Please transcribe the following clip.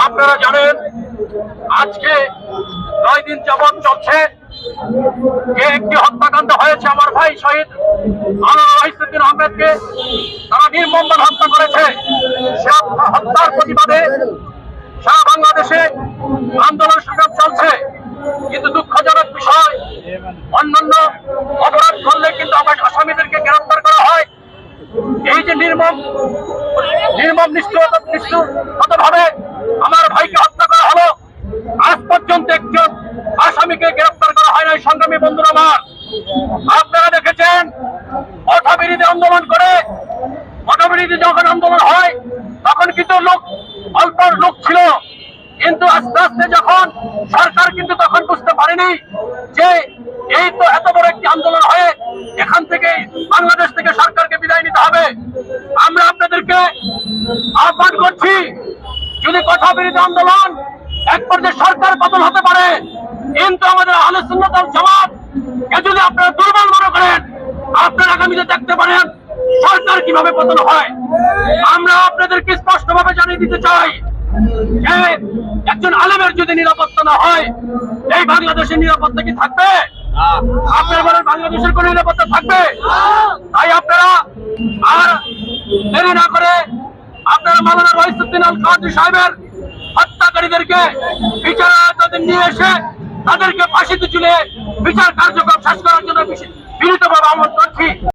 আপনারা জানেন আজকে 9 দিন যাবৎ চলছে যে একটি হত্যাকাণ্ড হয়েছে। আমার ভাই শহীদ আনোয়ার আহমেদকে তারা নির্মমভাবে হত্যা করেছে। সে হত্যার প্রতিবাদে সারা বাংলাদেশে আন্দোলন সংগ্রাম চলছে। কিন্তু দুঃখজনক বিষয়, অন্যান্য অপরাধ করলে কিন্তু আবার আসামিদেরকে গ্রেফতার করা হয়। এই যে নির্মম নিষ্ঠুরভাবে আমার ভাইকে হত্যা করা হলো, আজ পর্যন্ত একজন আসামিকে গ্রেফতার করা হয় নাই। সংগ্রামী বন্ধুরা আমার, আপনারা দেখেছেন অর্থবিরোধী আন্দোলন করে, অর্থবিরোধী যখন আন্দোলন হয় তখন কিন্তু অল্প লোক ছিল, কিন্তু আস্তে আস্তে যখন সরকার কিন্তু তখন বুঝতে পারেনি যে এই তো এত বড় একটি আন্দোলন হয়ে এখান থেকে বাংলাদেশ থেকে সরকারকে বিদায় নিতে হবে। আমরা আপনাদেরকে আহ্বান করছি, যদি কথা বিরোধী আন্দোলন এক পর্যায়ে সরকার পতন হতে পারে, কিন্তু আমাদের আহলে সুন্নাত ওয়াল জামাত যদি আপনারা দুর্বল মনে করেন, আপনারা আগামীতে দেখতে পারেন সরকার কিভাবে পতন হয়। আমরা আপনাদেরকে স্পষ্টভাবে জানিয়ে দিতে চাই যে একজন আলেমের যদি নিরাপত্তা না হয়, এই বাংলাদেশের নিরাপত্তা কি থাকবে? আপনার বলেন বাংলাদেশের কোন নিরাপত্তা থাকবে? তাই আপনারা আর দেরি না করে আপনারা মাওলানা রইসউদ্দিন আল কাদরী সাহেবের হত্যাকারীদেরকে বিচারালয়ে নিয়ে এসে তাদেরকে ফাঁসিতে ঝুলিয়ে বিচার কার্যক্রম শেষ করার জন্য বিনীতভাবে আমন্ত্রণ করছি।